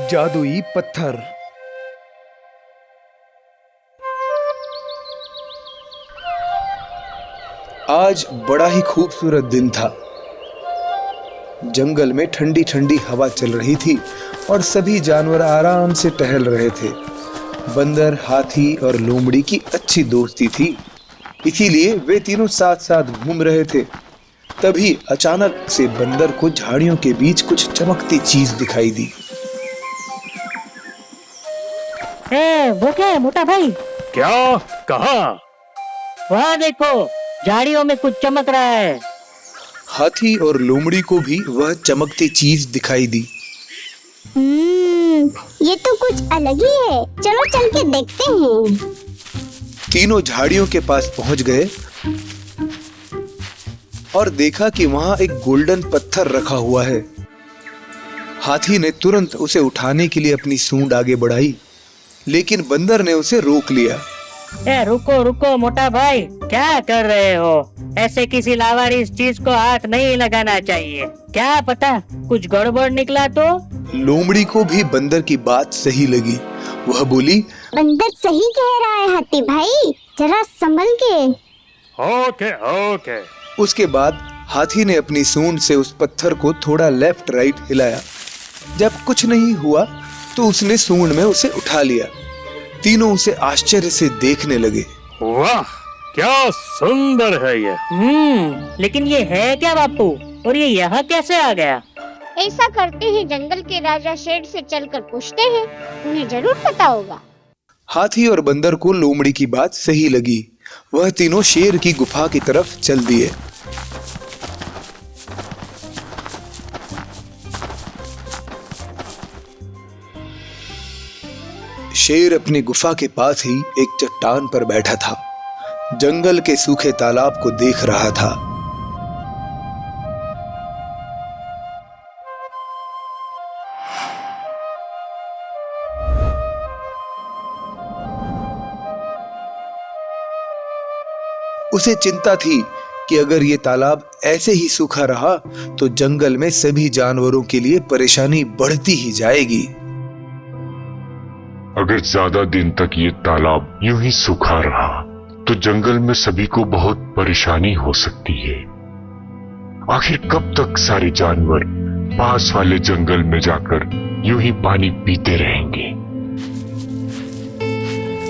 जादुई पत्थर। आज बड़ा ही खूबसूरत दिन था। जंगल में ठंडी ठंडी हवा चल रही थी और सभी जानवर आराम से टहल रहे थे। बंदर, हाथी और लोमड़ी की अच्छी दोस्ती थी, इसीलिए वे तीनों साथ साथ घूम रहे थे। तभी अचानक से बंदर को झाड़ियों के बीच कुछ चमकती चीज दिखाई दी। वो क्या है मोटा भाई? क्या? कहाँ? वहाँ देखो, झाड़ियों में कुछ चमक रहा है। हाथी और लोमड़ी को भी वह चमकती चीज दिखाई दी। ये तो कुछ अलग ही है, चलो चल के देखते हैं। तीनों झाड़ियों के पास पहुंच गए और देखा कि वहां एक गोल्डन पत्थर रखा हुआ है। हाथी ने तुरंत उसे उठाने के लिए अपनी सूंड आगे बढ़ाई, लेकिन बंदर ने उसे रोक लिया। रुको रुको मोटा भाई, क्या कर रहे हो? ऐसे किसी लावारिस चीज को हाथ नहीं लगाना चाहिए। क्या पता कुछ गड़बड़ निकला तो? लोमड़ी को भी बंदर की बात सही लगी। वह बोली, बंदर सही कह रहा है हाथी भाई, जरा संभल के। Okay okay. उसके बाद हाथी ने अपनी सूंड से उस पत्थर को थोड़ा लेफ्ट राइट हिलाया। जब कुछ नहीं हुआ तो उसने सूंड में उसे उठा लिया। तीनों उसे आश्चर्य से देखने लगे। वाह, क्या सुंदर है ये। लेकिन ये है क्या बापू? और ये यहाँ कैसे आ गया? ऐसा करते हैं, जंगल के राजा शेर से चलकर पूछते हैं, उन्हें जरूर पता होगा। हाथी और बंदर को लोमड़ी की बात सही लगी। वह तीनों शेर की गुफा की तरफ चल दिए। शेर अपनी गुफा के पास ही एक चट्टान पर बैठा था। जंगल के सूखे तालाब को देख रहा था। उसे चिंता थी कि अगर ये तालाब ऐसे ही सूखा रहा तो जंगल में सभी जानवरों के लिए परेशानी बढ़ती ही जाएगी। अगर ज्यादा दिन तक ये तालाब यूं ही सूखा रहा तो जंगल में सभी को बहुत परेशानी हो सकती है। आखिर कब तक सारे जानवर पास वाले जंगल में जाकर यूं ही पानी पीते रहेंगे?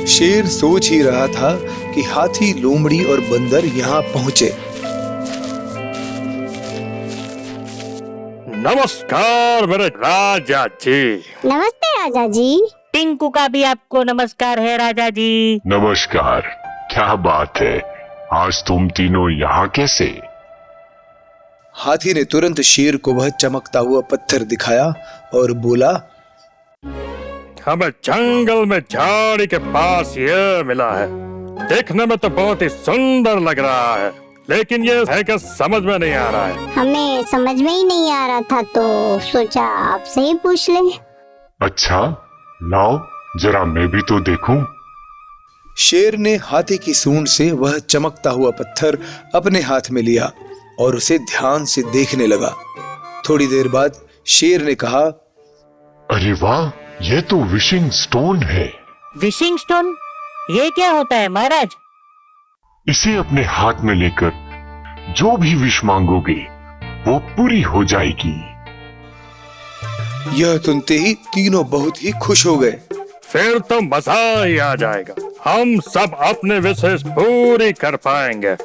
शेर सोच ही रहा था कि हाथी, लोमड़ी और बंदर यहाँ पहुंचे। नमस्कार मेरे राजा जी। नमस्ते राजा जी। टिंकू का भी आपको नमस्कार है राजा जी। नमस्कार। क्या बात है, आज तुम तीनों यहाँ कैसे? हाथी ने तुरंत शेर को वह चमकता हुआ पत्थर दिखाया और बोला, हमें जंगल में झाड़ी के पास ये मिला है। देखने में तो बहुत ही सुंदर लग रहा है, लेकिन ये है कि समझ में नहीं आ रहा है। हमें समझ में ही नहीं आ रहा था तो सोचा आपसे ही पूछ ले। अच्छा, लाओ जरा मैं भी तो देखूं। शेर ने हाथी की सूंड से वह चमकता हुआ पत्थर अपने हाथ में लिया और उसे ध्यान से देखने लगा। थोड़ी देर बाद शेर ने कहा, अरे वाह, ये तो विशिंग स्टोन है। Wishing stone? ये क्या होता है महाराज? इसे अपने हाथ में लेकर जो भी विश मांगोगे वो पूरी हो जाएगी। यह सुनते ही तीनों बहुत ही खुश हो गए। फिर तो मजा ही आ जाएगा, हम सब अपने विशेष पूरी कर पाएंगे।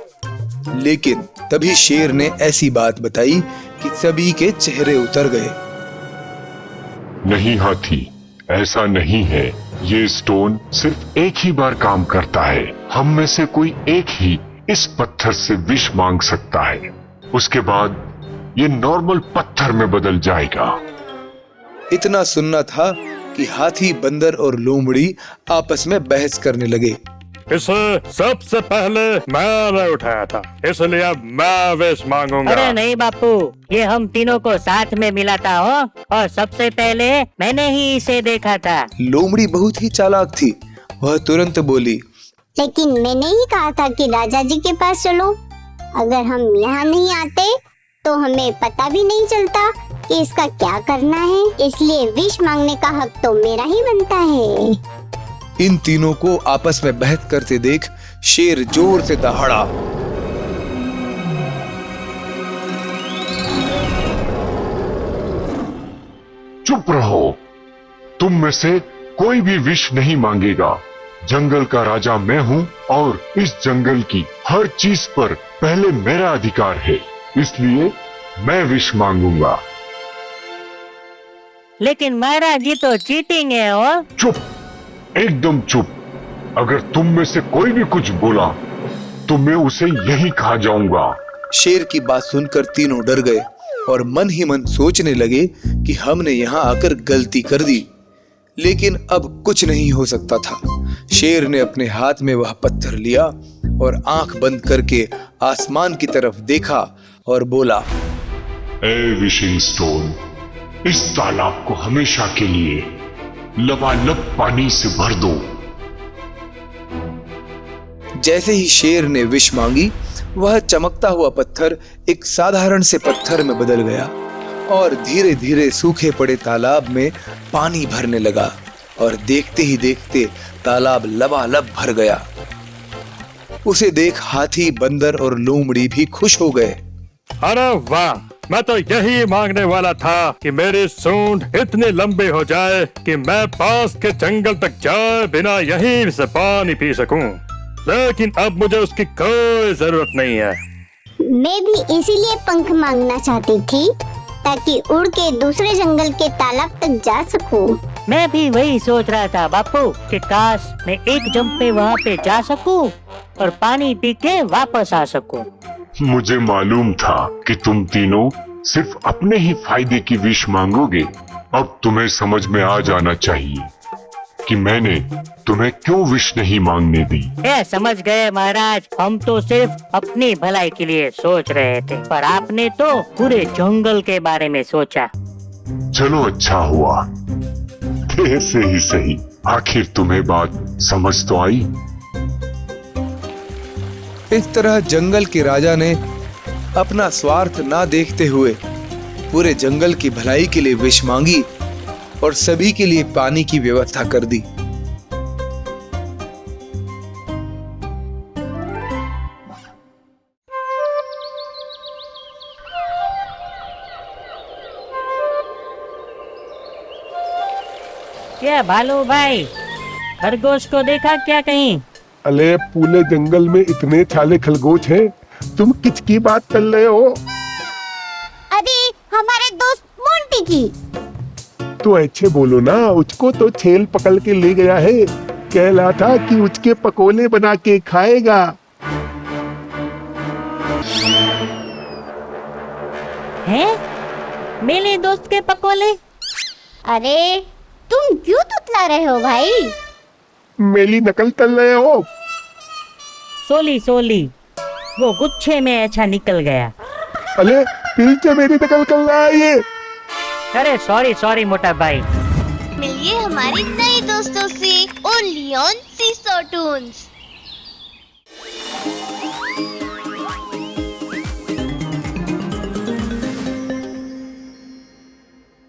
लेकिन तभी शेर ने ऐसी बात बताई कि सभी के चेहरे उतर गए। नहीं हाथी, ऐसा नहीं है। ये स्टोन सिर्फ एक ही बार काम करता है। हम में से कोई एक ही इस पत्थर से विश मांग सकता है। उसके बाद ये नॉर्मल पत्थर में बदल जाएगा। इतना सुनना था कि हाथी, बंदर और लोमड़ी आपस में बहस करने लगे। इसे सबसे पहले मैंने उठाया था, इसलिए अब मैं विश मांगूंगा। अरे नहीं बापू, ये हम तीनों को साथ में मिला था हो, और सबसे पहले मैंने ही इसे देखा था। लोमड़ी बहुत ही चालाक थी। वह तुरंत बोली, लेकिन मैंने ही कहा था कि राजा जी के पास चलो। अगर हम यहाँ नहीं आते तो हमें पता भी नहीं चलता कि इसका क्या करना है, इसलिए विष मांगने का हक तो मेरा ही बनता है। इन तीनों को आपस में बहस करते देख शेर जोर से दहाड़ा। चुप रहो, तुम में से कोई भी विष नहीं मांगेगा। जंगल का राजा मैं हूँ और इस जंगल की हर चीज पर पहले मेरा अधिकार है, इसलिए मैं विष मांगूंगा। लेकिन महाराज ये तो चीटिंग है। और चुप, एकदम चुप। अगर तुम में से कोई भी कुछ बोला तो मैं उसे यहीं खा जाऊंगा। शेर की बात सुनकर तीनों डर गए और मन ही मन सोचने लगे कि हमने यहाँ आकर गलती कर दी, लेकिन अब कुछ नहीं हो सकता था। शेर ने अपने हाथ में वह पत्थर लिया और आंख बंद करके आसमान की तरफ देखा और बोला, ए विशिंग स्टोन, इस तालाब को हमेशा के लिए लबालब पानी से भर दो। जैसे ही शेर ने विष मांगी, वह चमकता हुआ पत्थर एक साधारण से पत्थर में बदल गया और धीरे धीरे सूखे पड़े तालाब में पानी भरने लगा और देखते ही देखते तालाब लबालब भर गया। उसे देख हाथी, बंदर और लोमड़ी भी खुश हो गए। अरे वाह, मैं तो यही मांगने वाला था कि मेरी सूंड इतने लंबे हो जाए कि मैं पास के जंगल तक जाए बिना यहीं से पानी पी सकूं। लेकिन अब मुझे उसकी कोई जरूरत नहीं है। मैं भी इसीलिए पंख मांगना चाहती थी, ताकि उड़ के दूसरे जंगल के तालाब तक जा सकूं। मैं भी वही सोच रहा था बापू कि काश मैं एक जंप पे वहाँ पे जा सकूं और पानी पी के वापस आ सकूं। मुझे मालूम था कि तुम तीनों सिर्फ अपने ही फायदे की विष मांगोगे। अब तुम्हें समझ में आ जाना चाहिए कि मैंने तुम्हें क्यों विष नहीं मांगने दी। समझ गए महाराज, हम तो सिर्फ अपनी भलाई के लिए सोच रहे थे, पर आपने तो पूरे जंगल के बारे में सोचा। चलो अच्छा हुआ, ऐसे ही सही। आखिर तुम्हें बात समझ तो आई। इस तरह जंगल के राजा ने अपना स्वार्थ ना देखते हुए पूरे जंगल की भलाई के लिए विष मांगी और सभी के लिए पानी की व्यवस्था कर दी। क्या भालू भाई, खरगोश को देखा क्या कहीं? अले पूरे जंगल में इतने साले खरगोश हैं, तुम किसकी बात कर रहे हो? अरे हमारे दोस्त मोंटी की। तो अच्छे बोलो ना, उसको तो छेल पकड़ के ले गया है, कह रहा था कि उसके पकोड़े बना के खाएगा। हैं? मेरे दोस्त के पकोड़े? अरे तुम क्यों तुतला रहे हो भाई? मेरी नकल कर रहे हो? सोली वो गुच्छे में अच्छा निकल गया। अरे फिर से मेरी नकल कर रहा है ये। अरे सॉरी मोटा भाई। मिलिए हमारे नए दोस्तों से ओनली ऑन सीसो टून्स।